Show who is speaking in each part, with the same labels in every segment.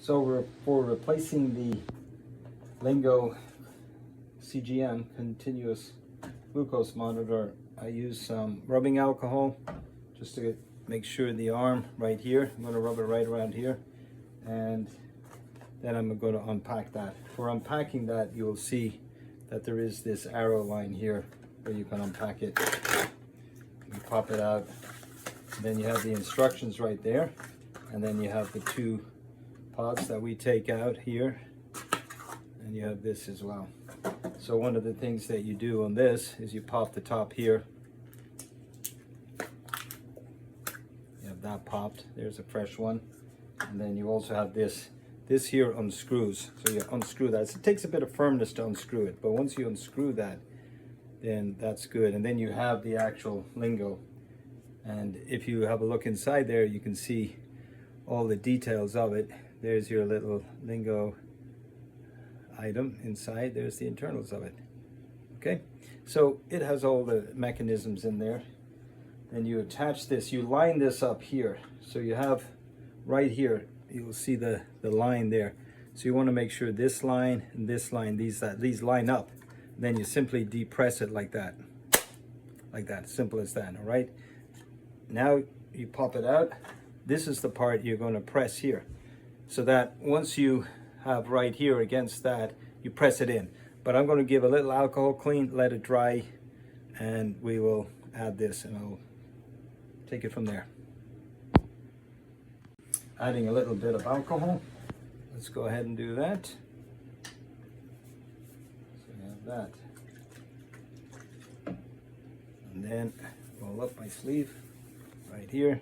Speaker 1: So for replacing the Lingo CGM continuous glucose monitor, I use some rubbing alcohol just to make sure the arm right here, I'm going to rub it right around here, and then I'm going to unpack that. For unpacking that, you will see that there is this arrow line here where you can unpack it. You pop it out, and then you have the instructions right there, and then you have the two pods that we take out here, and you have this as well. So one of the things that you do on this is you pop the top here. You have that popped, there's a fresh one, and then you also have this here unscrews. So you unscrew that. So it takes a bit of firmness to unscrew it, but once you unscrew that, then that's good. And then you have the actual Lingo, and if you have a look inside there, you can see all the details of it. There's your little Lingo item inside. There's the internals of it. Okay, so it has all the mechanisms in there. Then you attach this, you line this up here. So you have right here, you will see the line there. So you want to make sure this line and this line, these line up. Then you simply depress it like that. Simple as that. All right, now you pop it out. This is the part you're going to press here, so that once you have right here against that, you press it in. But I'm going to give a little alcohol clean, let it dry, and we will add this, and I'll take it from there. Adding a little bit of alcohol. Let's go ahead and do that. So I have that. And then roll up my sleeve right here.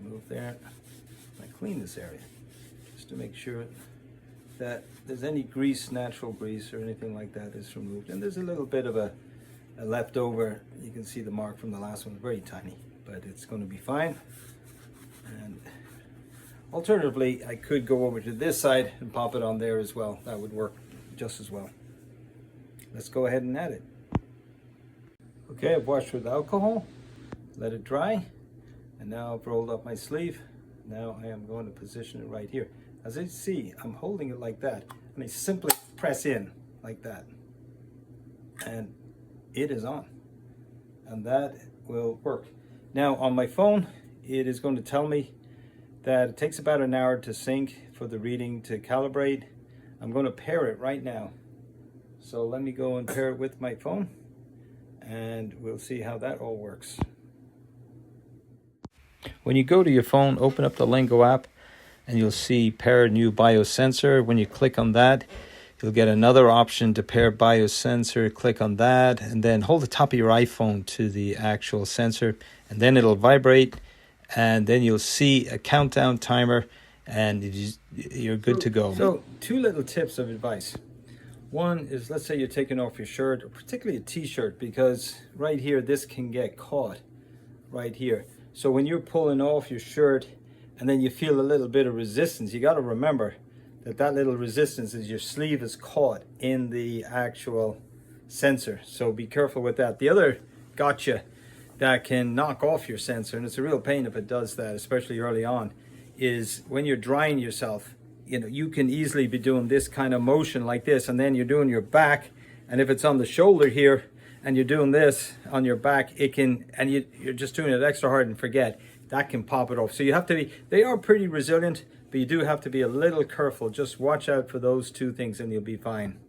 Speaker 1: Move there. I clean this area just to make sure that there's any grease, natural grease or anything like that is removed. And there's a little bit of a leftover. You can see the mark from the last one, very tiny, but it's going to be fine. And alternatively, I could go over to this side and pop it on there as well. That would work just as well. Let's go ahead and add it. Okay, I've washed with alcohol, let it dry. And now I've rolled up my sleeve. Now I am going to position it right here. As you see, I'm holding it like that, and I simply press in like that. And it is on. And that will work. Now on my phone, it is going to tell me that it takes about an hour to sync for the reading to calibrate. I'm going to pair it right now. So let me go and pair it with my phone, and we'll see how that all works. When you go to your phone, open up the Lingo app, and you'll see pair new biosensor. When you click on that, you'll get another option to pair biosensor. Click on that, and then hold the top of your iPhone to the actual sensor, and then it'll vibrate, and then you'll see a countdown timer, and you're good to go. So two little tips of advice. One is, let's say you're taking off your shirt, or particularly a t-shirt, because right here, this can get caught right here. So when you're pulling off your shirt and then you feel a little bit of resistance, you got to remember that that little resistance is your sleeve is caught in the actual sensor. So be careful with that. The other gotcha that can knock off your sensor, and it's a real pain if it does that, especially early on, is when you're drying yourself. You know, you can easily be doing this kind of motion like this, and then you're doing your back, and if it's on the shoulder here, and you're doing this on your back, it can, and you're just doing it extra hard and forget, that can pop it off. So you have to be, they are pretty resilient, but you do have to be a little careful. Just watch out for those two things and you'll be fine.